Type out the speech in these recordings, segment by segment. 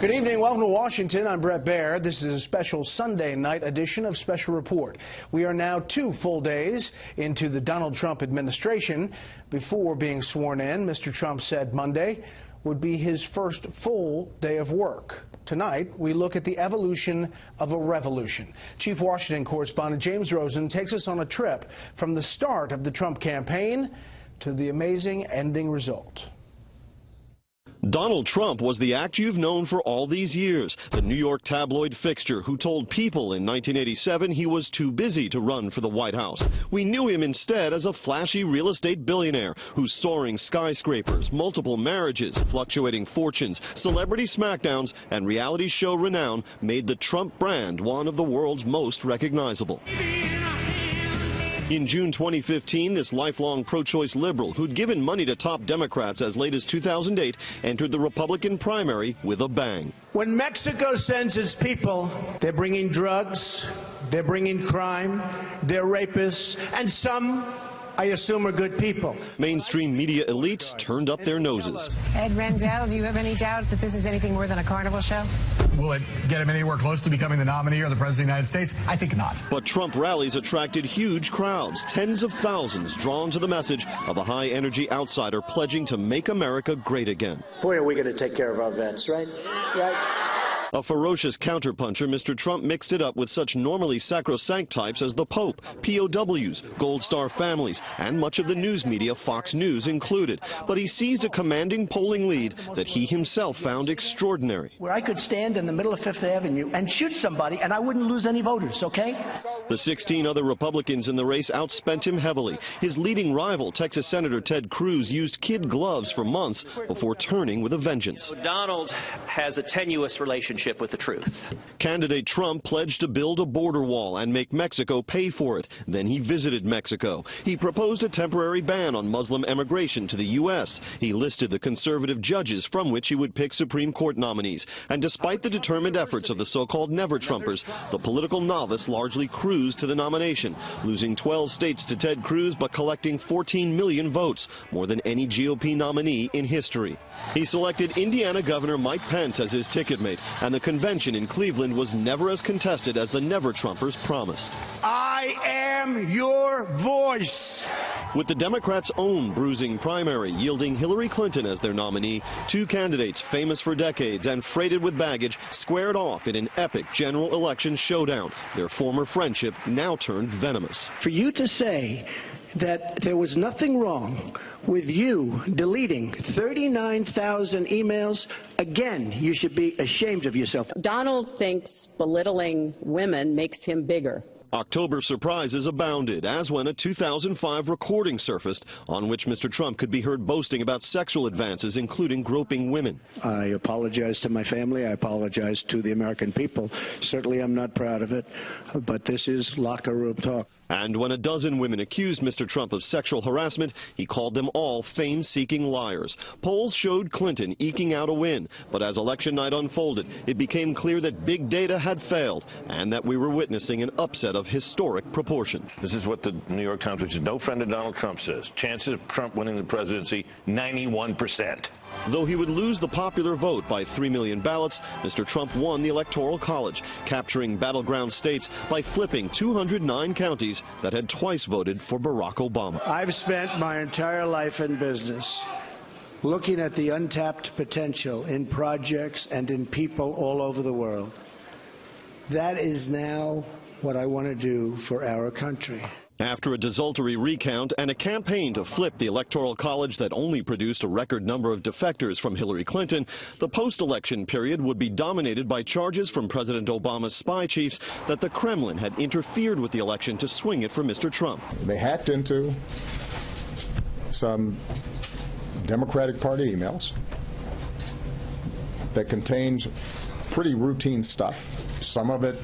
Good evening. Welcome to Washington. I'm Brett Baer. This is a special Sunday night edition of Special Report. We are now 2 full days into the Donald Trump administration. Before being sworn in, Mr. Trump said Monday would be his first full day of work. Tonight, we look at the evolution of a revolution. Chief Washington correspondent James Rosen takes us on a trip from the start of the Trump campaign to the amazing ending result. Donald Trump was the act you've known for all these years, the New York tabloid fixture who told people in 1987 he was too busy to run for the White House. We knew him instead as a flashy real estate billionaire whose soaring skyscrapers, multiple marriages, fluctuating fortunes, celebrity smackdowns, and reality show renown made the Trump brand one of the world's most recognizable. In June 2015, this lifelong pro-choice liberal who'd given money to top Democrats as late as 2008 entered the Republican primary with a bang. When Mexico sends its people, they're bringing drugs, they're bringing crime, they're rapists, and some, I assume, are good people. Mainstream media elites turned up their noses. Ed Rendell, do you have any doubt that this is anything more than a carnival show? Will it get him anywhere close to becoming the nominee or the President of the United States? I think not. But Trump rallies attracted huge crowds, tens of thousands drawn to the message of a high-energy outsider pledging to make America great again. Boy, are we going to take care of our vets, right? Right. A ferocious counterpuncher, Mr. Trump mixed it up with such normally sacrosanct types as the Pope, POWs, Gold Star families, and much of the news media, Fox News included. But he seized a commanding polling lead that he himself found extraordinary. Where I could stand in the middle of Fifth Avenue and shoot somebody and I wouldn't lose any voters, okay? The 16 other Republicans in the race outspent him heavily. His leading rival, Texas Senator Ted Cruz, used kid gloves for months before turning with a vengeance. Donald has a tenuous relationship with the truth. Candidate Trump pledged to build a border wall and make Mexico pay for it. Then he visited Mexico. He proposed a temporary ban on Muslim immigration to the U.S. He listed the conservative judges from which he would pick Supreme Court nominees. And despite the determined efforts of the so-called never-Trumpers, the political novice largely cruised to the nomination, losing 12 states to Ted Cruz but collecting 14 million votes, more than any GOP nominee in history. He selected Indiana Governor Mike Pence as his ticket mate, and the convention in Cleveland was never as contested as the never-Trumpers promised. I am your voice. With the Democrats' own bruising primary yielding Hillary Clinton as their nominee, two candidates famous for decades and freighted with baggage squared off in an epic general election showdown. Their former friendship now turned venomous. For you to say that there was nothing wrong with you deleting 39,000 emails, again, you should be ashamed of yourself. Donald thinks belittling women makes him bigger. October surprises abounded, as when a 2005 recording surfaced on which Mr. Trump could be heard boasting about sexual advances, including groping women. I apologize to my family. I apologize to the American people. Certainly I'm not proud of it, but this is locker room talk. And when a dozen women accused Mr. Trump of sexual harassment, he called them all fame-seeking liars. Polls showed Clinton eking out a win, but as election night unfolded, it became clear that big data had failed and that we were witnessing an upset of historic proportion. This is what the New York Times, which is no friend of Donald Trump, says. Chances of Trump winning the presidency, 91%. Though he would lose the popular vote by 3 million ballots, Mr. Trump won the Electoral College, capturing battleground states by flipping 209 counties that had twice voted for Barack Obama. I've spent my entire life in business looking at the untapped potential in projects and in people all over the world. That is now what I want to do for our country. After a desultory recount and a campaign to flip the Electoral College that only produced a record number of defectors from Hillary Clinton, the post-election period would be dominated by charges from President Obama's spy chiefs that the Kremlin had interfered with the election to swing it for Mr. Trump. They hacked into some Democratic Party emails that contained pretty routine stuff, some of it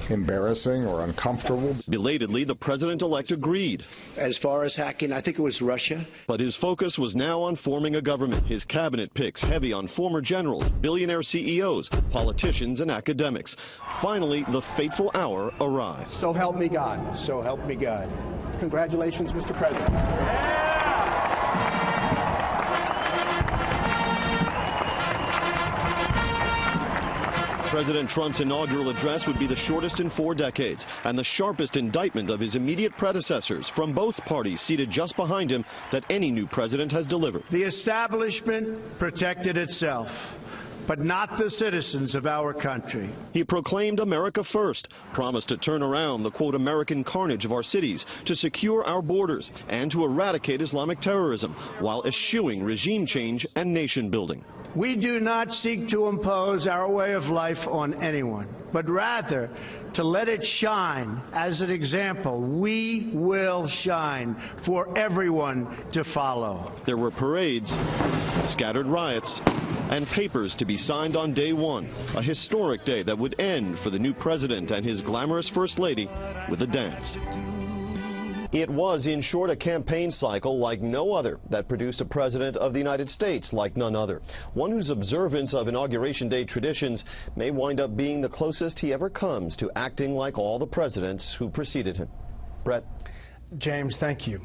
embarrassing or uncomfortable. Belatedly, the president-elect agreed. As far as hacking, I think it was Russia. But his focus was now on forming a government, his cabinet picks heavy on former generals, billionaire CEOs, politicians, and academics. Finally, the fateful hour arrived. So help me God. So help me God. Congratulations, Mr. President. President Trump's inaugural address would be the shortest in 4 decades and the sharpest indictment of his immediate predecessors from both parties seated just behind him that any new president has delivered. The establishment protected itself, but not the citizens of our country. He proclaimed America first, promised to turn around the, quote, American carnage of our cities, to secure our borders, and to eradicate Islamic terrorism, while eschewing regime change and nation building. We do not seek to impose our way of life on anyone, but rather to let it shine as an example. We will shine for everyone to follow. There were parades, scattered riots, and papers to be signed on day one, a historic day that would end for the new president and his glamorous first lady with a dance. It was, in short, a campaign cycle like no other that produced a president of the United States like none other, one whose observance of Inauguration Day traditions may wind up being the closest he ever comes to acting like all the presidents who preceded him. Brett. James, thank you.